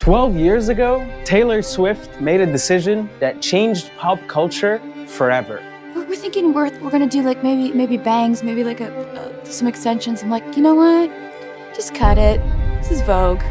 12 years ago, Taylor Swift made a decision that changed pop culture forever. We're thinking we're gonna do like maybe bangs, maybe like some extensions. I'm like, you know what? Just cut it. This is Vogue.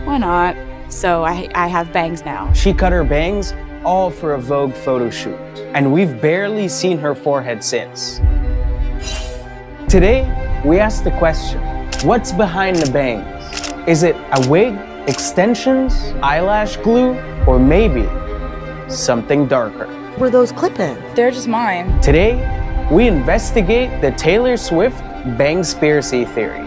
Why not? So I have bangs now. She cut her bangs all for a Vogue photo shoot, and we've barely seen her forehead since. Today, we ask the question, what's behind the bangs? Is it a wig, extensions, eyelash glue, or maybe something darker? Were those clip-ins? They're just mine. Today, we investigate the Taylor Swift Bangspiracy Theory.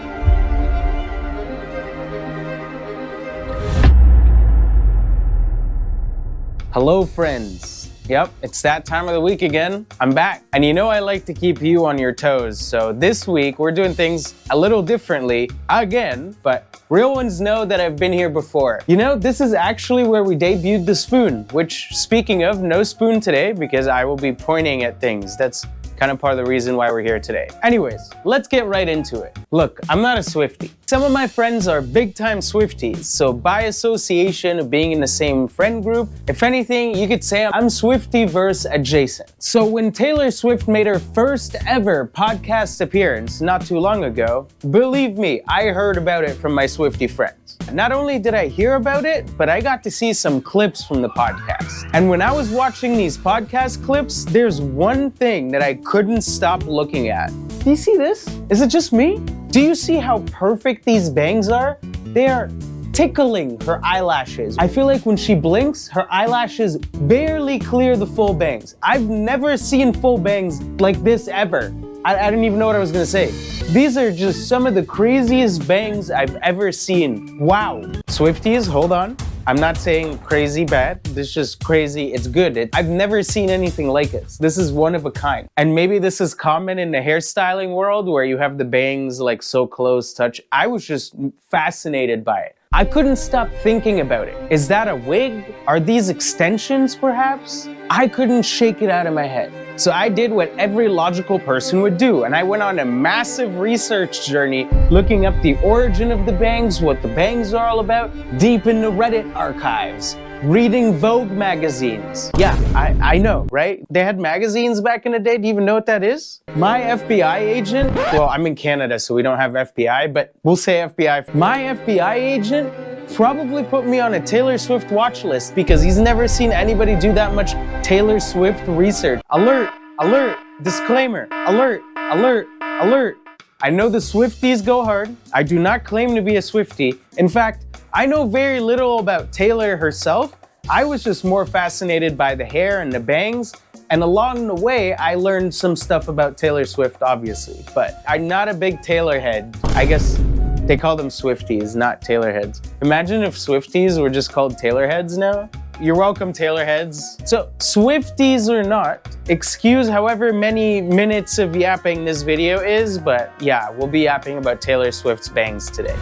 Hello, friends. Yep, it's that time of the week again. I'm back. And you know I like to keep you on your toes, so this week we're doing things a little differently again, but real ones know that I've been here before. You know, this is actually where we debuted the spoon, which, speaking of, no spoon today because I will be pointing at things. That's kind of part of the reason why we're here today. Anyways, let's get right into it. Look, I'm not a Swiftie. Some of my friends are big-time Swifties, so by association of being in the same friend group, if anything, you could say I'm Swiftie-verse adjacent. So when Taylor Swift made her first ever podcast appearance not too long ago, believe me, I heard about it from my Swiftie friends. Not only did I hear about it, but I got to see some clips from the podcast. And when I was watching these podcast clips, there's one thing that I couldn't stop looking at. Do you see this? Is it just me? Do you see how perfect these bangs are? They are tickling her eyelashes. I feel like when she blinks, her eyelashes barely clear the full bangs. I've never seen full bangs like this ever. I didn't even know what I was gonna say. These are just some of the craziest bangs I've ever seen. Wow. Swifties, hold on. I'm not saying crazy bad. This is just crazy. It's good. I've never seen anything like it. This is one of a kind. And maybe this is common in the hairstyling world where you have the bangs like so close touch. I was just fascinated by it. I couldn't stop thinking about it. Is that a wig? Are these extensions perhaps? I couldn't shake it out of my head. So I did what every logical person would do, and I went on a massive research journey looking up the origin of the bangs, what the bangs are all about, deep in the Reddit archives, reading Vogue magazines. Yeah, I know, right? They had magazines back in the day. Do you even know what that is? My FBI agent, well, I'm in Canada, so we don't have FBI, but we'll say FBI. My FBI agent probably put me on a Taylor Swift watch list because he's never seen anybody do that much Taylor Swift research. Alert, alert, disclaimer, alert, alert, alert. I know the Swifties go hard. I do not claim to be a Swiftie. In fact, I know very little about Taylor herself. I was just more fascinated by the hair and the bangs. And along the way, I learned some stuff about Taylor Swift, obviously. But I'm not a big Taylor head. I guess they call them Swifties, not Taylor heads. Imagine if Swifties were just called Taylor heads now. You're welcome, Taylor heads. So, Swifties or not, excuse however many minutes of yapping this video is, but yeah, we'll be yapping about Taylor Swift's bangs today.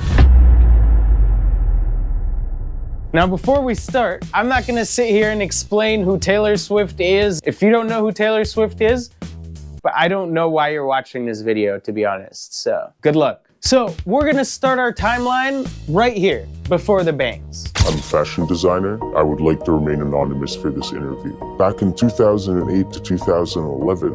Now, before we start, I'm not gonna sit here and explain who Taylor Swift is. If you don't know who Taylor Swift is, but I don't know why you're watching this video, to be honest, so good luck. So, we're gonna start our timeline right here, before the bangs. I'm a fashion designer. I would like to remain anonymous for this interview. Back in 2008 to 2011,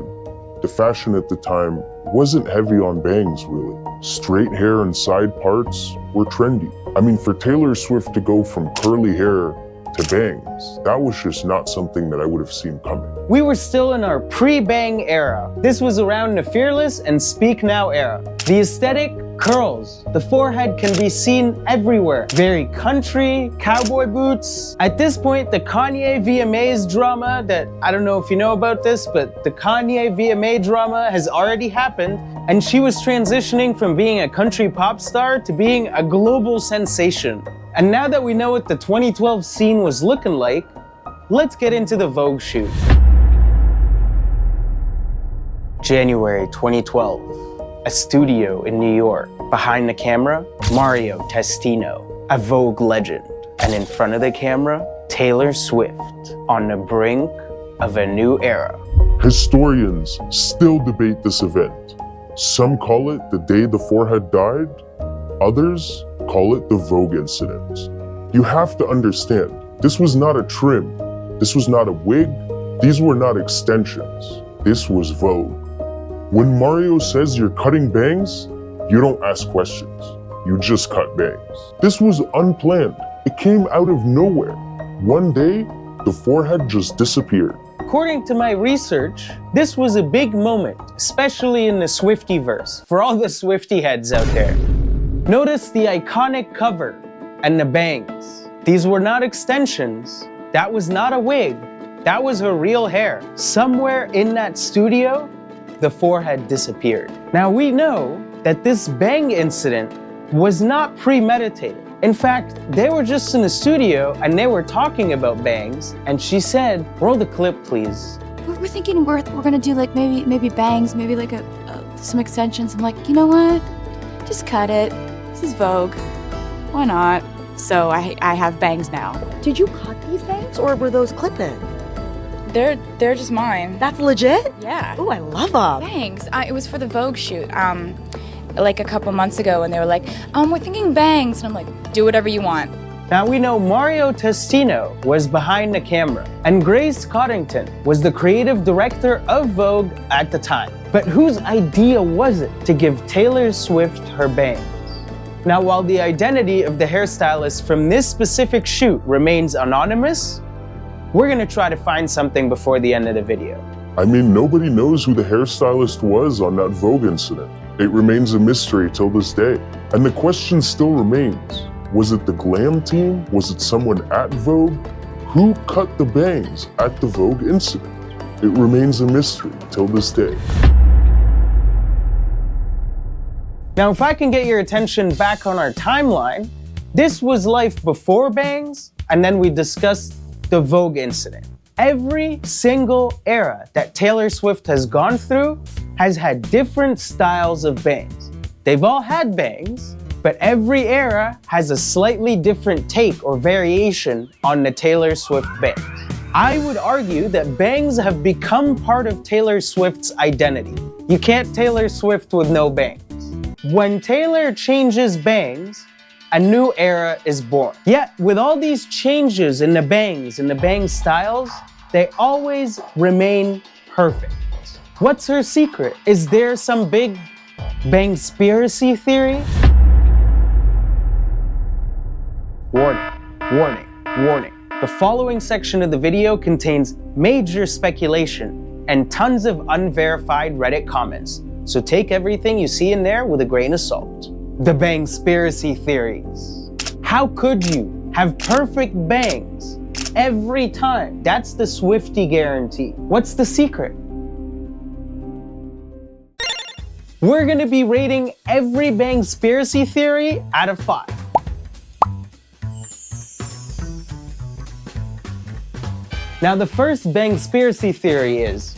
the fashion at the time wasn't heavy on bangs, really. Straight hair and side parts were trendy. I mean, for Taylor Swift to go from curly hair to bangs, that was just not something that I would have seen coming. We were still in our pre-bang era. This was around the Fearless and Speak Now era. The aesthetic, curls. The forehead can be seen everywhere. Very country, cowboy boots. At this point, the Kanye VMAs drama that, I don't know if you know about this, but the Kanye VMA drama has already happened, and she was transitioning from being a country pop star to being a global sensation. And now that we know what the 2012 scene was looking like, let's get into the Vogue shoot. January 2012. A studio in New York. Behind the camera, Mario Testino, a Vogue legend. And in front of the camera, Taylor Swift, on the brink of a new era. Historians still debate this event. Some call it the day the forehead died. Others call it the Vogue Incident. You have to understand, this was not a trim. This was not a wig. These were not extensions. This was Vogue. When Mario says you're cutting bangs, you don't ask questions. You just cut bangs. This was unplanned. It came out of nowhere. One day, the forehead just disappeared. According to my research, this was a big moment, especially in the Swiftie-verse, for all the Swiftie heads out there. Notice the iconic cover and the bangs. These were not extensions. That was not a wig. That was her real hair. Somewhere in that studio, the forehead disappeared. Now we know that this bang incident was not premeditated. In fact, they were just in the studio and they were talking about bangs, and she said, "Roll the clip, please." We're thinking we're gonna do like maybe bangs, maybe like some extensions. I'm like, you know what? Just cut it. This is Vogue. Why not? So I have bangs now. Did you cut these bangs or were those clip-ins? They're just mine. That's legit? Yeah. Oh, I love them. Bangs. It was for the Vogue shoot. Like a couple months ago, and they were like, we're thinking bangs, and I'm like, do whatever you want. Now we know Mario Testino was behind the camera, and Grace Coddington was the creative director of Vogue at the time. But whose idea was it to give Taylor Swift her bangs? Now, while the identity of the hairstylist from this specific shoot remains anonymous, we're gonna try to find something before the end of the video. I mean, nobody knows who the hairstylist was on that Vogue incident. It remains a mystery till this day. And the question still remains, was it the glam team? Was it someone at Vogue? Who cut the bangs at the Vogue incident? It remains a mystery till this day. Now, if I can get your attention back on our timeline, this was life before bangs, and then we discussed the Vogue incident. Every single era that Taylor Swift has gone through has had different styles of bangs. They've all had bangs, but every era has a slightly different take or variation on the Taylor Swift bangs. I would argue that bangs have become part of Taylor Swift's identity. You can't Taylor Swift with no bangs. When Taylor changes bangs, a new era is born. Yet, with all these changes in the bangs and the bang styles, they always remain perfect. What's her secret? Is there some big Bangspiracy theory? Warning, warning, warning. The following section of the video contains major speculation and tons of unverified Reddit comments, so take everything you see in there with a grain of salt. The Bangspiracy Theories. How could you have perfect bangs every time? That's the Swiftie guarantee. What's the secret? We're gonna be rating every Bangspiracy theory out of 5. Now, the first Bangspiracy theory is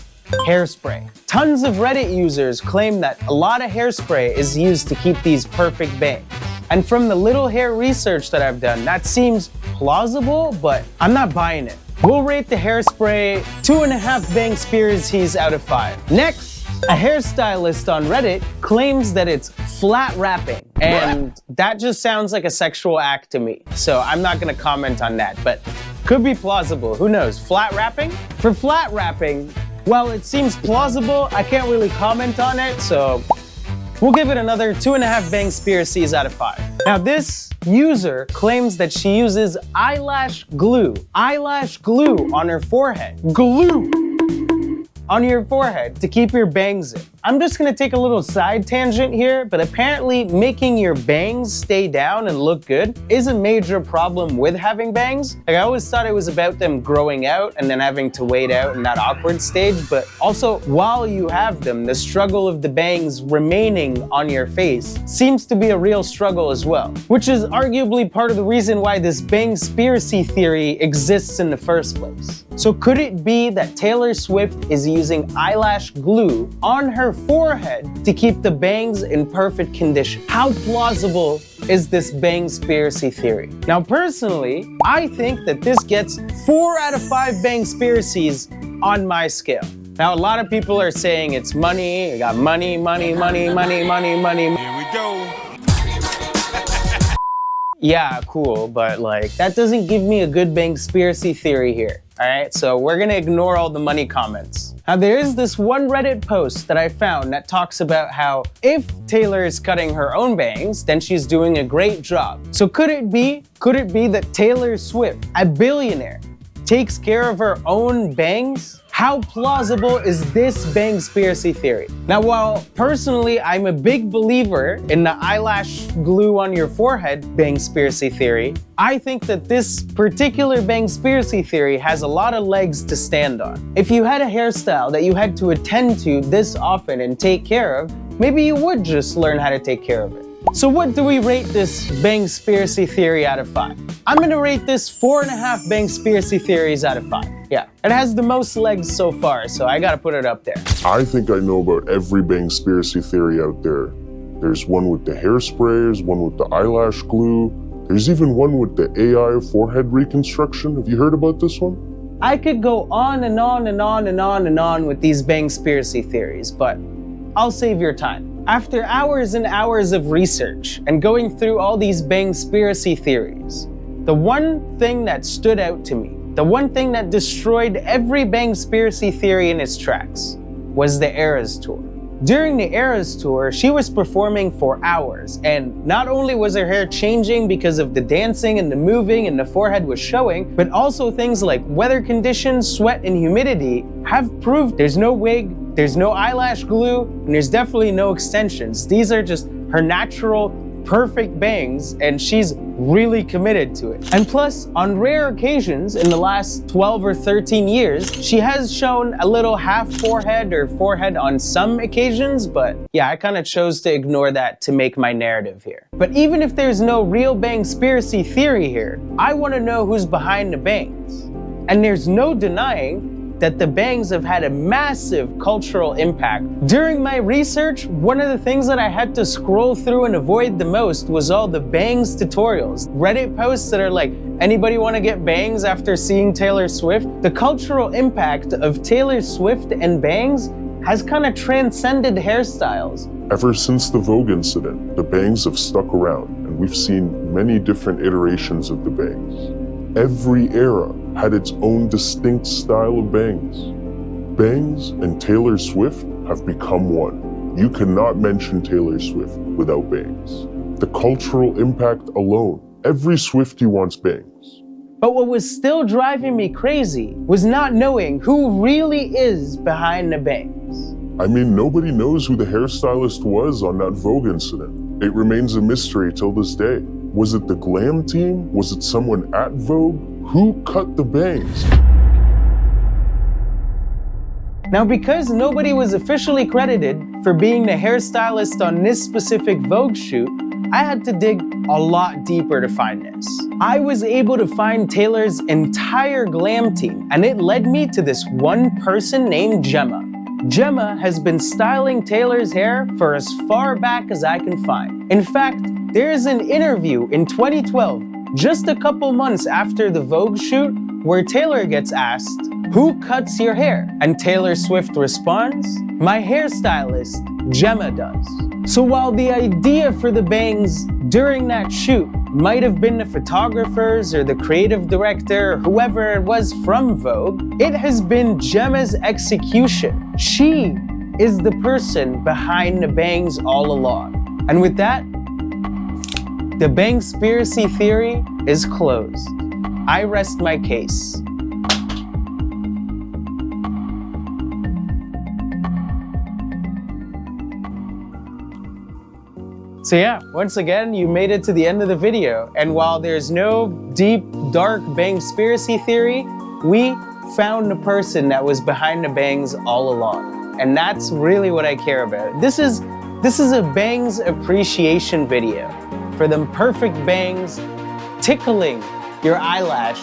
hairspray. Tons of Reddit users claim that a lot of hairspray is used to keep these perfect bangs. And from the little hair research that I've done, that seems plausible, but I'm not buying it. We'll rate the hairspray 2.5 Bangspiracies out of 5. Next, a hairstylist on Reddit claims that it's flat wrapping, and that just sounds like a sexual act to me. So I'm not gonna comment on that, but could be plausible, who knows? Flat wrapping? For flat wrapping, well, it seems plausible, I can't really comment on it, so we'll give it another 2.5 Bangspiracies out of 5. Now, this user claims that she uses eyelash glue on her forehead. Glue on your forehead to keep your bangs in. I'm just gonna take a little side tangent here, but apparently making your bangs stay down and look good is a major problem with having bangs. Like, I always thought it was about them growing out and then having to wait out in that awkward stage, but also while you have them, the struggle of the bangs remaining on your face seems to be a real struggle as well, which is arguably part of the reason why this Bangspiracy theory exists in the first place. So could it be that Taylor Swift is using eyelash glue on her forehead to keep the bangs in perfect condition? How plausible is this Bangspiracy theory? Now, personally, I think that this gets 4 out of 5 Bangspiracies on my scale. Now, a lot of people are saying it's money. You got money, money, money, money, money, money. Here we go. yeah, cool, but like, that doesn't give me a good Bangspiracy theory here. All right, so we're gonna ignore all the money comments. Now there is this one Reddit post that I found that talks about how if Taylor is cutting her own bangs, then she's doing a great job. So could it be that Taylor Swift, a billionaire, takes care of her own bangs? How plausible is this Bangspiracy theory? Now, while personally I'm a big believer in the eyelash glue on your forehead Bangspiracy theory, I think that this particular Bangspiracy theory has a lot of legs to stand on. If you had a hairstyle that you had to attend to this often and take care of, maybe you would just learn how to take care of it. So what do we rate this Bangspiracy theory out of 5? I'm gonna rate this 4.5 Bangspiracy theories out of 5. Yeah, it has the most legs so far, so I gotta put it up there. I think I know about every Bangspiracy theory out there. There's one with the hairsprayers, one with the eyelash glue. There's even one with the AI forehead reconstruction. Have you heard about this one? I could go on and on and on and on and on with these Bangspiracy theories, but I'll save your time. After hours and hours of research and going through all these Bangspiracy theories, the one thing that stood out to me, the one thing that destroyed every Bangspiracy theory in its tracks, was the Eras tour. During the Eras tour, she was performing for hours, and not only was her hair changing because of the dancing and the moving and the forehead was showing, but also things like weather conditions, sweat, and humidity have proved there's no wig, there's no eyelash glue, and there's definitely no extensions. These are just her natural, perfect bangs, and she's really committed to it. And plus, on rare occasions in the last 12 or 13 years, she has shown a little half forehead or forehead on some occasions, but yeah, I kind of chose to ignore that to make my narrative here. But even if there's no real Bangspiracy theory here, I want to know who's behind the bangs. And there's no denying that the bangs have had a massive cultural impact. During my research, one of the things that I had to scroll through and avoid the most was all the bangs tutorials. Reddit posts that are like, anybody want to get bangs after seeing Taylor Swift? The cultural impact of Taylor Swift and bangs has kind of transcended hairstyles. Ever since the Vogue Incident, the bangs have stuck around, and we've seen many different iterations of the bangs. Every era had its own distinct style of bangs. Bangs and Taylor Swift have become one. You cannot mention Taylor Swift without bangs. The cultural impact alone, every Swiftie wants bangs. But what was still driving me crazy was not knowing who really is behind the bangs. I mean, nobody knows who the hairstylist was on that Vogue Incident. It remains a mystery till this day. Was it the glam team? Was it someone at Vogue? Who cut the bangs? Now, because nobody was officially credited for being the hairstylist on this specific Vogue shoot, I had to dig a lot deeper to find this. I was able to find Taylor's entire glam team, and it led me to this one person named Gemma. Gemma has been styling Taylor's hair for as far back as I can find. In fact, there's an interview in 2012, just a couple months after the Vogue shoot, where Taylor gets asked, "Who cuts your hair?" And Taylor Swift responds, "My hairstylist, Gemma does." So while the idea for the bangs during that shoot might have been the photographers or the creative director or whoever it was from Vogue, it has been Gemma's execution. She is the person behind the bangs all along. And with that, the Bangspiracy theory is closed. I rest my case. So yeah, once again, you made it to the end of the video. And while there's no deep, dark Bangspiracy theory, we found the person that was behind the bangs all along. And that's really what I care about. This is a bangs appreciation video for them perfect bangs tickling your eyelash.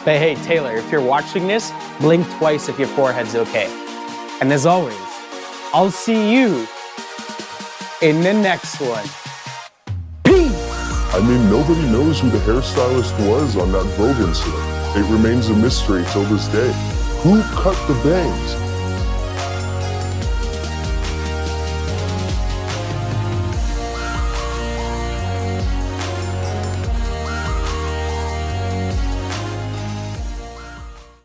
But hey, Taylor, if you're watching this, blink twice if your forehead's okay. And as always, I'll see you in the next one. Peace! I mean, nobody knows who the hairstylist was on that Vogue Incident. It remains a mystery till this day. Who cut the bangs?